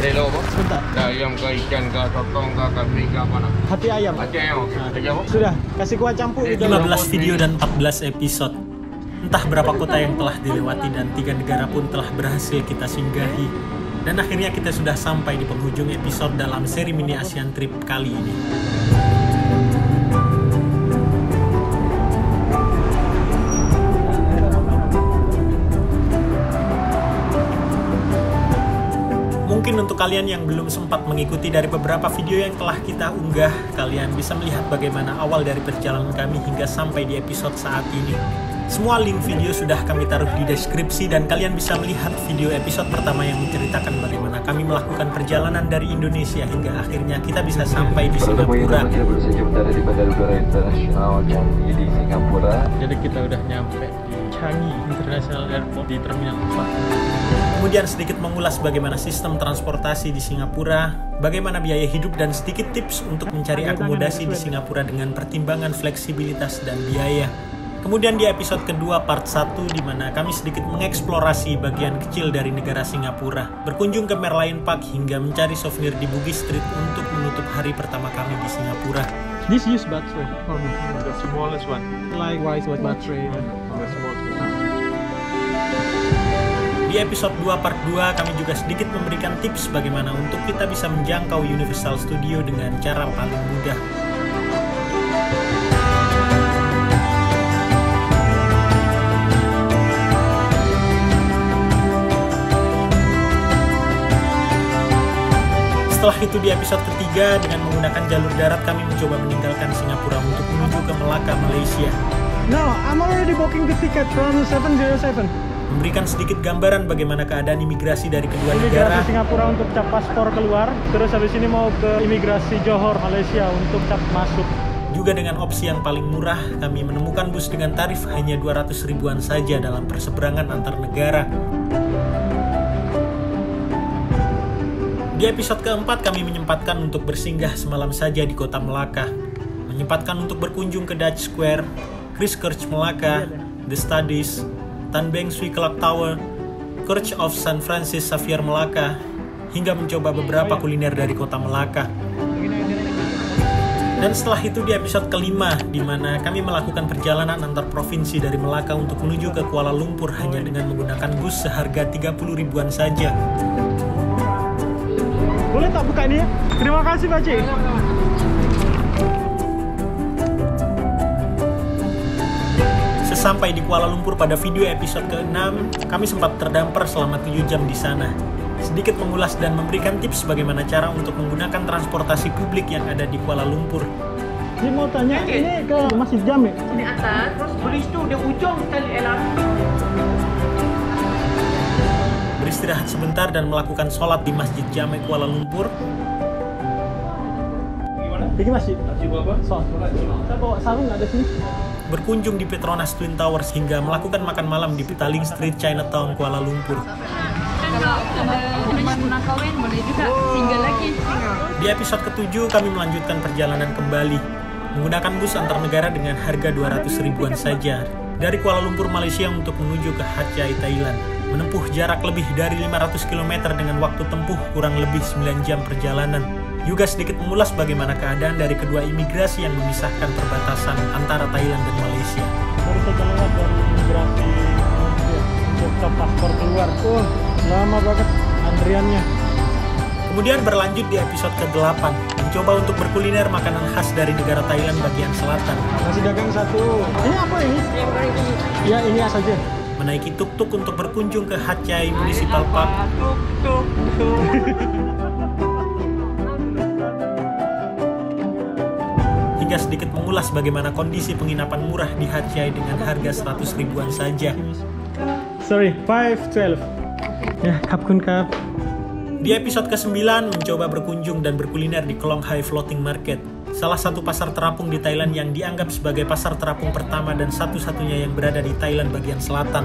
Ada lauk apa? Sebentar. Ada ayam ke ikan ke sotong ke kambing ke apa nak? Hati ayam. Hati ayam. Lagi apa? Sudah, kasih kuah campur. 15 video dan 14 episode. Entah berapa kota yang telah dilewati dan 3 negara pun telah berhasil kita singgahi. Dan akhirnya kita sudah sampai di penghujung episode dalam seri mini Asian Trip kali ini. Mungkin untuk kalian yang belum sempat mengikuti dari beberapa video yang telah kita unggah, kalian bisa melihat bagaimana awal dari perjalanan kami hingga sampai di episode saat ini. Semua link video sudah kami taruh di deskripsi dan kalian bisa melihat video episode pertama yang menceritakan bagaimana kami melakukan perjalanan dari Indonesia hingga akhirnya kita bisa sampai di Singapura. Kita baru saja berada di Bandara Udara Internasional Changi di Singapura. Jadi kita udah nyampe di Changi International Airport di Terminal 4. Kemudian sedikit mengulas bagaimana sistem transportasi di Singapura, bagaimana biaya hidup dan sedikit tips untuk mencari akomodasi di Singapura dengan pertimbangan fleksibilitas dan biaya. Kemudian di episode kedua part 1 di mana kami sedikit mengeksplorasi bagian kecil dari negara Singapura, berkunjung ke Merlion Park hingga mencari souvenir di Bugis Street untuk menutup hari pertama kami di Singapura. This use battery. The smallest one. Likewise with battery. The smallest one. Di episode 2 part 2 kami juga sedikit memberikan tips bagaimana untuk kita bisa menjangkau Universal Studio dengan cara paling mudah. Setelah itu di episode ketiga dengan menggunakan jalur darat kami mencoba meninggalkan Singapura untuk menuju ke Melaka, Malaysia. No, I'm already booking the ticket from 707. Memberikan sedikit gambaran bagaimana keadaan imigrasi dari kedua Imigrasi negara. Singapura untuk cap paspor keluar, terus habis ini mau ke imigrasi Johor, Malaysia untuk cap masuk. Juga dengan opsi yang paling murah, kami menemukan bus dengan tarif hanya 200 ribuan saja dalam perseberangan antar negara. Di episode keempat kami menyempatkan untuk bersinggah semalam saja di kota Melaka. Menyempatkan untuk berkunjung ke Dutch Square, Christchurch Melaka, The Studies, Tan Beng Sui Clock Tower, Church of San Francis Xavier Melaka, hingga mencoba beberapa kuliner dari kota Melaka. Dan setelah itu di episode kelima, di mana kami melakukan perjalanan antar provinsi dari Melaka untuk menuju ke Kuala Lumpur hanya dengan menggunakan bus seharga 30 ribuan saja. Boleh tak buka ini ya? Terima kasih Pak Cik. Sesampai di Kuala Lumpur pada video episode ke-6, kami sempat terdampar selama 7 jam di sana. Sedikit mengulas dan memberikan tips bagaimana cara untuk menggunakan transportasi publik yang ada di Kuala Lumpur. Ini mau tanya, ini ke Masjid Jami? Sini atas, terus bridge tu dia ujung sekali LRT. Beristirahat sebentar dan melakukan sholat di Masjid Jami Kuala Lumpur. Pergi masjid. Sholat. Saya bawa sarung nggak ada sini? Berkunjung di Petronas Twin Towers hingga melakukan makan malam di Petaling Street, Chinatown, Kuala Lumpur. Kalau ada teman nak kahwin boleh juga single lagi. Di episode ke-7 kami melanjutkan perjalanan kembali menggunakan bus antar negara dengan harga 200 ribuan saja dari Kuala Lumpur, Malaysia untuk menuju ke Hat Yai, Thailand. Menempuh jarak lebih dari 500 km dengan waktu tempuh kurang lebih 9 jam perjalanan. Juga sedikit mengulas bagaimana keadaan dari kedua imigrasi yang memisahkan perbatasan antara Thailand dan Malaysia. Baru saja lewat dari imigrasi untuk cap paspor keluar. Lama banget antriannya. Kemudian berlanjut di episode ke-8, mencoba untuk berkuliner makanan khas dari negara Thailand bagian selatan. Masih dagang satu. Ini apa ini? Ya ini saja. Menaiki tuk-tuk untuk berkunjung ke Hat Yai Municipal Park. Hingga sedikit mengulas bagaimana kondisi penginapan murah di Hat Yai dengan harga 100 ribuan saja. Sorry, 512. Ya, kapkun kap. Di episode ke-9 mencoba berkunjung dan berkuliner di Klong Hai Floating Market, salah satu pasar terapung di Thailand yang dianggap sebagai pasar terapung pertama dan satu-satunya yang berada di Thailand bagian selatan.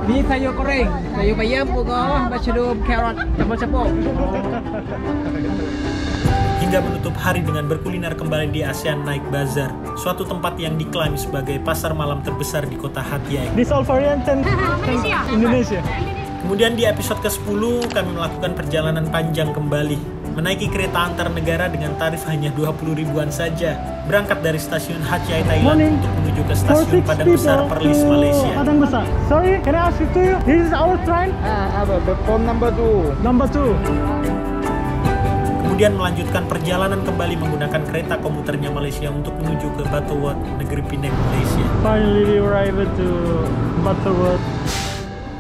Ni sayur goreng, sayur bayam, bunga, mushroom, carrot, campur-campur. Hingga menutup hari dengan berkuliner kembali di ASEAN Night Bazaar, suatu tempat yang diklaim sebagai pasar malam terbesar di kota Hat Yai. This all for Indonesia. Kemudian di episode ke-10 kami melakukan perjalanan panjang kembali, menaiki kereta antar negara dengan tarif hanya 20 ribuan saja, berangkat dari stasiun Hat Yai Thailand untuk menuju ke stasiun Padang Besar Perlis Malaysia. Padang Besar. Sorry, can I ask you to you? This is our train? The phone number 2. Number 2. Kemudian melanjutkan perjalanan kembali menggunakan kereta komuternya Malaysia untuk menuju ke Butterworth, negeri Penang, Malaysia. Finally we arrived to Butterworth.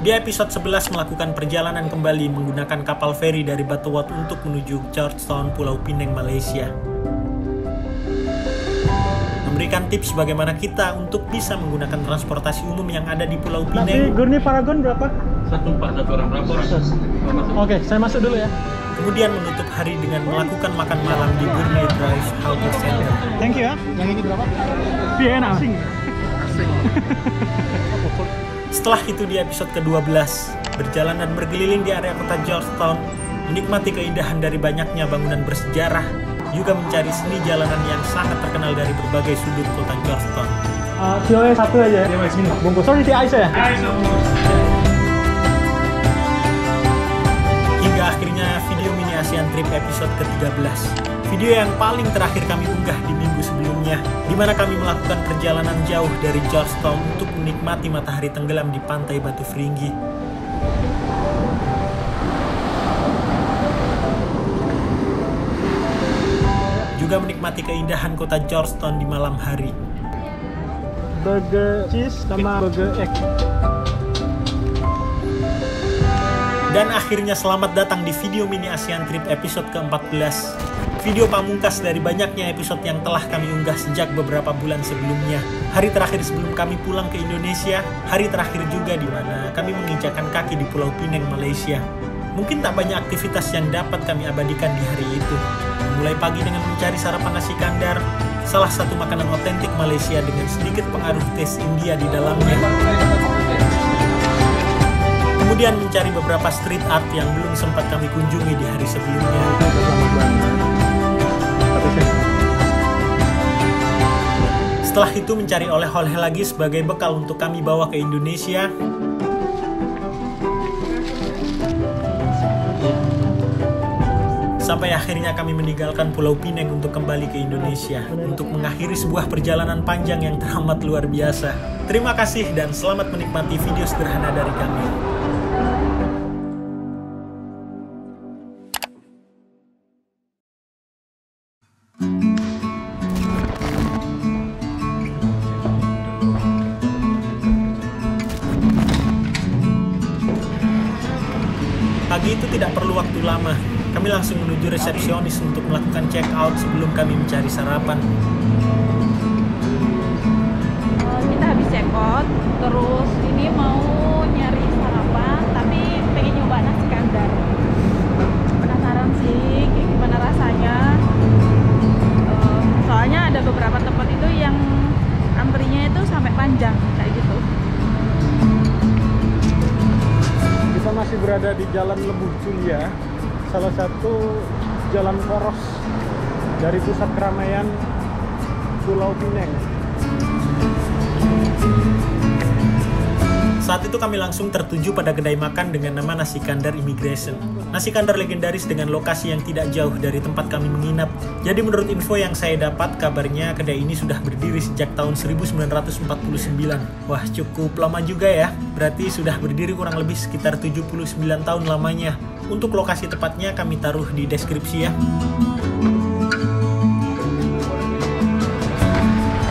Di episode 11 melakukan perjalanan kembali menggunakan kapal feri dari Butterworth untuk menuju George Town, Pulau Pinang, Malaysia. Memberikan tips bagaimana kita untuk bisa menggunakan transportasi umum yang ada di Pulau Nanti Pinang. Gurni Paragon berapa? 1 orang berapa orang? Oke, saya masuk dulu ya. Kemudian menutup hari dengan melakukan makan malam di Gurney Drive Harbour Center. Thank you ya. Yang ini berapa? Vienna. Setelah itu di episode ke-12, berjalan dan berkeliling di area kota Georgetown, menikmati keindahan dari banyaknya bangunan bersejarah, juga mencari seni jalanan yang sangat terkenal dari berbagai sudut kota Georgetown. Kionya satu aja ya? Bungkus. Sorry, di ice ya? Hingga akhirnya video mini ASEAN Trip episode ke-13. Video yang paling terakhir kami unggah di minggu sebelumnya, di mana kami melakukan perjalanan jauh dari Georgetown untuk menikmati matahari tenggelam di pantai Batu Feringhi. Juga menikmati keindahan kota Georgetown di malam hari. Burger cheese sama burger egg. Dan akhirnya selamat datang di video mini ASEAN Trip episode ke-14. Video pamungkas dari banyaknya episode yang telah kami unggah sejak beberapa bulan sebelumnya. Hari terakhir sebelum kami pulang ke Indonesia, hari terakhir juga di mana kami menginjakan kaki di Pulau Pinang, Malaysia. Mungkin tak banyak aktivitas yang dapat kami abadikan di hari itu. Mulai pagi dengan mencari sarapan nasi kandar, salah satu makanan otentik Malaysia dengan sedikit pengaruh tes India di dalamnya. Kemudian mencari beberapa street art yang belum sempat kami kunjungi di hari sebelumnya. Setelah itu mencari oleh-oleh lagi sebagai bekal untuk kami bawa ke Indonesia. Sampai akhirnya kami meninggalkan Pulau Pinang untuk kembali ke Indonesia untuk mengakhiri sebuah perjalanan panjang yang teramat luar biasa. Terima kasih dan selamat menikmati video sederhana dari kami. Pagi itu tidak perlu waktu lama. Kami langsung menuju resepsionis untuk melakukan check out sebelum kami mencari sarapan. Kita habis check out, terus ini mau nyari sarapan, tapi pengen nyoba nasi kandar. Penasaran sih gimana rasanya. Soalnya ada beberapa tempat itu yang antrinya itu sampai panjang kayak gitu. Kita masih berada di Jalan Lebuh Culia, salah satu jalan poros dari pusat keramaian Pulau Pinang. Saat itu kami langsung tertuju pada kedai makan dengan nama Nasi Kandar Immigration. Nasi Kandar legendaris dengan lokasi yang tidak jauh dari tempat kami menginap. Jadi menurut info yang saya dapat, kabarnya kedai ini sudah berdiri sejak tahun 1949. Wah, cukup lama juga ya. Berarti sudah berdiri kurang lebih sekitar 79 tahun lamanya. Untuk lokasi tepatnya kami taruh di deskripsi ya.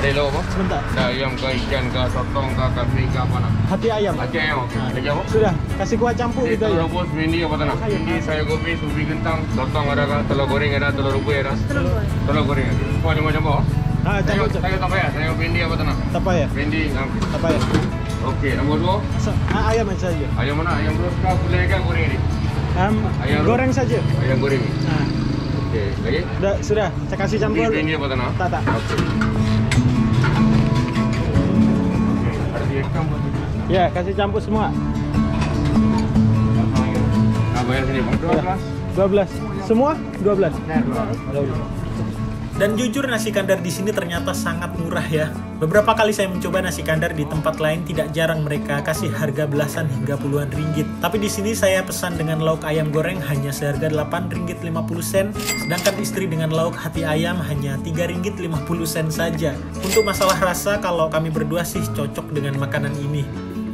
Ada lo apa? Sebentar. Ada ayam ke ikan ke sotong ke kambing ke apa nak? Hati ayam. Hati ayam okey. Lagi apa? Sudah, kasih kuah campur gitu ya. Telur rebus, bindi apa tak nak? Bindi, sayur gobi, subi kentang, sotong ada ke, telur goreng ada, telur rebus ada. Telur goreng. Kuah lima campur. Campur. Sayur apa ya? Sayur bindi apa tak nak? Apa ya? Bindi. Apa ya? Okey, nombor 2. Ayam aja saja. Ayam mana? Ayam terus ke gulai ke goreng ni? Ayam Goreng saja. Ayam goreng. Nah, Okey, lagi? sudah. Saya kasih campur. Bindi apa tak nak? Tak. Okey. Ada di ekam apa? Ya, kasih campur semua. Nah, bayar sini bang. 12. 12. Semua 12. Ya, 12. Dan jujur nasi kandar di sini ternyata sangat murah ya. Beberapa kali saya mencoba nasi kandar di tempat lain, tidak jarang mereka kasih harga belasan hingga puluhan ringgit. Tapi di sini saya pesan dengan lauk ayam goreng hanya seharga 8 ringgit 50 sen, sedangkan istri dengan lauk hati ayam hanya 3 ringgit 50 sen saja. Untuk masalah rasa, kalau kami berdua sih cocok dengan makanan ini.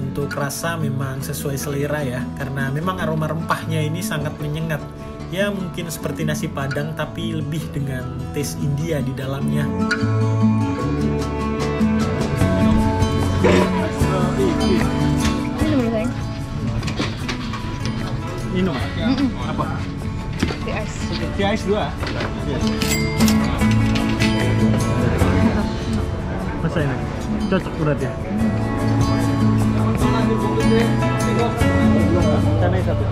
Untuk rasa memang sesuai selera ya, karena memang aroma rempahnya ini sangat menyengat. Ya mungkin seperti nasi padang tapi lebih dengan taste India di dalamnya. Minum? Apa? Tea ice 2? Masa ini? Cocok berarti ya? Canai satu.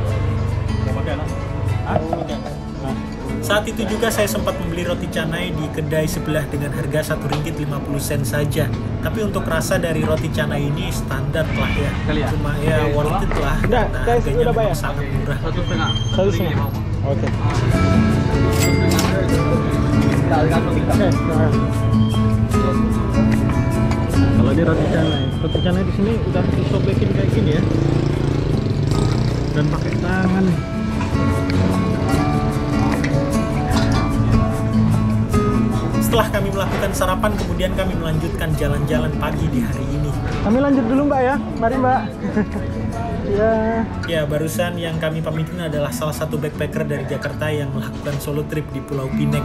Saat itu juga saya sempat membeli roti canai di kedai sebelah dengan harga 1 ringgit 50 sen saja. Tapi untuk rasa dari roti canai ini standar lah ya. Cuma ya worth it lah. Udah, Nah, guys, harganya udah memang bayar? sangat murah. 1,5. Oke. Kalau dia roti canai di sini udah disobekin kayak gini ya. Dan pakai tangan. Setelah kami melakukan sarapan, kemudian kami melanjutkan jalan-jalan pagi di hari ini. Kami lanjut dulu Mbak ya. Mari Mbak. Ya. Ya, barusan yang kami pamitin adalah salah satu backpacker dari Jakarta yang melakukan solo trip di Pulau Pineng.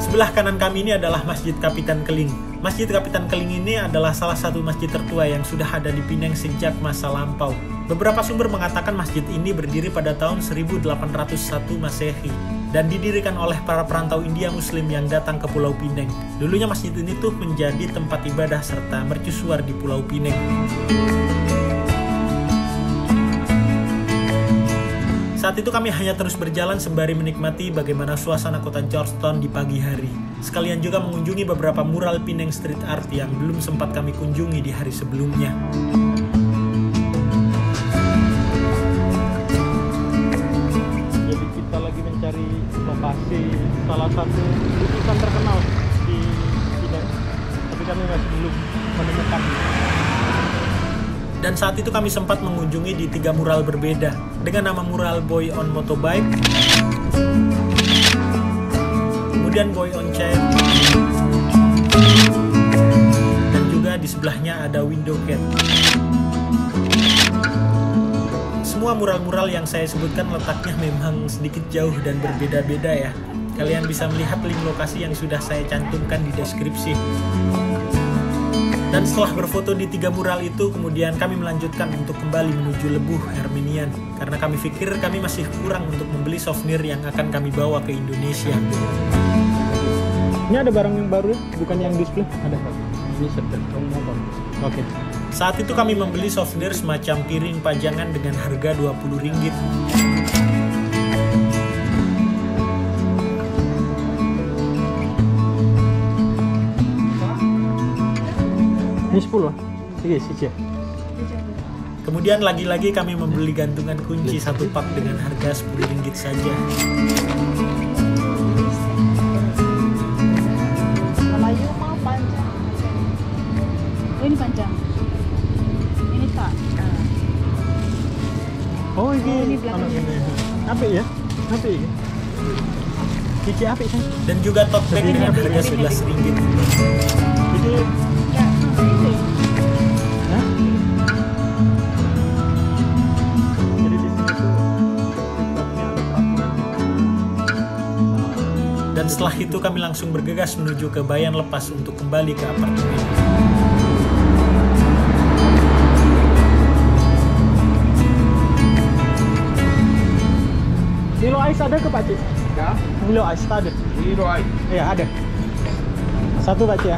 Sebelah kanan kami ini adalah Masjid Kapitan Keling. Masjid Kapitan Keling ini adalah salah satu masjid tertua yang sudah ada di Pineng sejak masa lampau. Beberapa sumber mengatakan masjid ini berdiri pada tahun 1801 Masehi dan didirikan oleh para perantau India Muslim yang datang ke Pulau Pineng. Dulunya masjid ini tuh menjadi tempat ibadah serta mercusuar di Pulau Pineng. Saat itu kami hanya terus berjalan sembari menikmati bagaimana suasana kota Georgetown di pagi hari. Sekalian juga mengunjungi beberapa mural Pineng Street Art yang belum sempat kami kunjungi di hari sebelumnya. Jadi kita lagi mencari lokasi salah satu lukisan terkenal di Pineng. Tapi kami masih belum menemukan. Dan saat itu kami sempat mengunjungi di 3 mural berbeda dengan nama mural Boy on Motorbike, kemudian Boy on Chair, dan juga di sebelahnya ada Window Cat. Semua mural-mural yang saya sebutkan letaknya memang sedikit jauh dan berbeda-beda ya. Kalian bisa melihat link lokasi yang sudah saya cantumkan di deskripsi. Dan setelah berfoto di 3 mural itu, kemudian kami melanjutkan untuk kembali menuju Lebuh Herminian. Karena kami pikir kami masih kurang untuk membeli souvenir yang akan kami bawa ke Indonesia. Ini ada barang yang baru, bukan yang display? Ada. Ini set. Oke. Saat itu kami membeli souvenir semacam piring pajangan dengan harga 20 ringgit. Ini 10. Sige. Kemudian lagi-lagi kami membeli gantungan kunci 1 pak dengan harga 10 ringgit saja. Melayu mau panjang. Oh, ini panjang. Ini tak. Oh, ini belakangnya. Apik ya? Apik ya? Cici apik kan? Dan juga tote bag dengan harga 11 ringgit. Jadi Hah? Jadi di sini tuh sistemnya ada peraturan. Dan setelah itu kami langsung bergegas menuju ke Bayan Lepas untuk kembali ke apartemen. Milo Ice ada ke Pak Cik? Ya, Milo Ice tak ada? ini doa. Iya ada. 1 Pak Cik ya?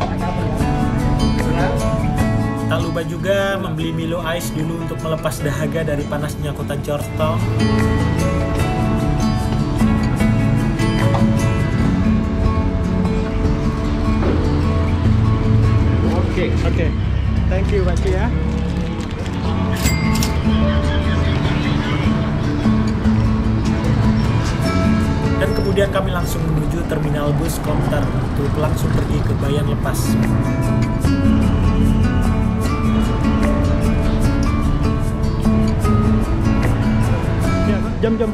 Tak lupa juga membeli Milo Ice dulu untuk melepas dahaga dari panasnya kota Georgetown. Oke. Thank you Pak Cik ya. Dan kemudian kami langsung menuju terminal bus Kontar untuk langsung pergi ke Bayan Lepas. Ya, jam-jam.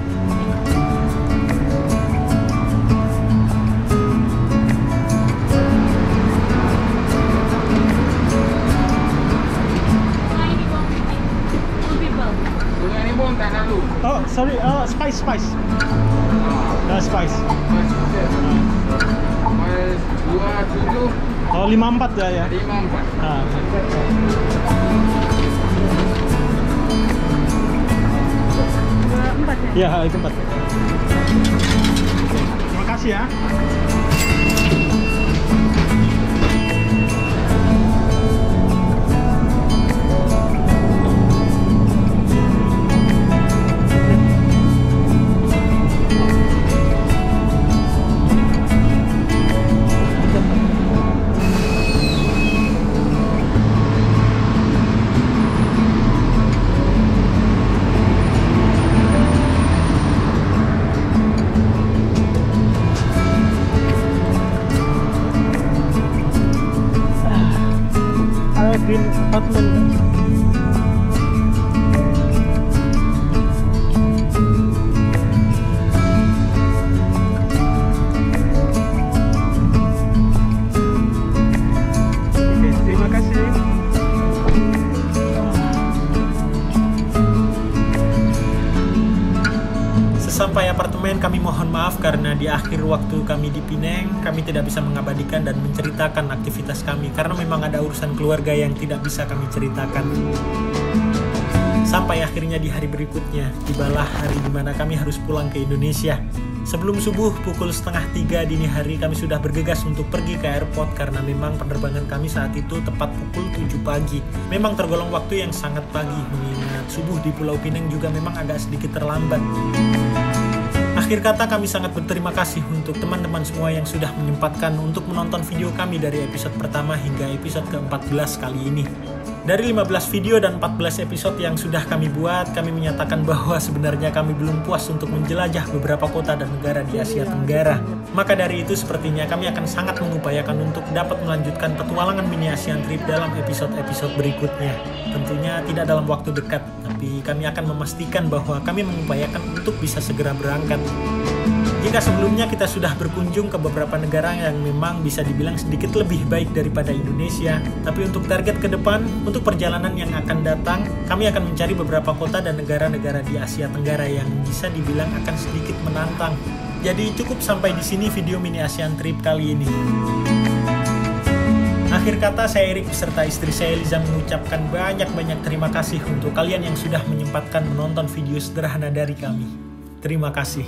Sungai ni pun tak lalu. Oh, sorry. Spice. Spice. Mas 27 Oh, 54 ya. 54. Ah. Ya, itu 4. Terima kasih ya. Alvin Apartment. Oke, terima kasih. Sesampai apartemen, kami mohon maaf karena di akhir waktu kami di Pineng, kami tidak bisa mengabadikan dan menceritakan aktivitas kami karena memang ada urusan keluarga yang tidak bisa kami ceritakan. Sampai akhirnya di hari berikutnya, tibalah hari di mana kami harus pulang ke Indonesia. Sebelum subuh, pukul 2:30 dini hari, kami sudah bergegas untuk pergi ke airport karena memang penerbangan kami saat itu tepat pukul 7 pagi. Memang tergolong waktu yang sangat pagi, mengingat subuh di Pulau Pinang juga memang agak sedikit terlambat. Akhir kata, kami sangat berterima kasih untuk teman-teman semua yang sudah menyempatkan untuk menonton video kami dari episode pertama hingga episode ke-14 kali ini. Dari 15 video dan 14 episode yang sudah kami buat, kami menyatakan bahwa sebenarnya kami belum puas untuk menjelajah beberapa kota dan negara di Asia Tenggara. Maka dari itu sepertinya kami akan sangat mengupayakan untuk dapat melanjutkan petualangan mini Asian Trip dalam episode-episode berikutnya. Tentunya tidak dalam waktu dekat, tapi kami akan memastikan bahwa kami mengupayakan untuk bisa segera berangkat. Jika sebelumnya kita sudah berkunjung ke beberapa negara yang memang bisa dibilang sedikit lebih baik daripada Indonesia, tapi untuk target ke depan, untuk perjalanan yang akan datang, kami akan mencari beberapa kota dan negara-negara di Asia Tenggara yang bisa dibilang akan sedikit menantang. Jadi cukup sampai di sini video mini Asian Trip kali ini. Akhir kata, saya Erik beserta istri saya Liza mengucapkan banyak-banyak terima kasih untuk kalian yang sudah menyempatkan menonton video sederhana dari kami. Terima kasih.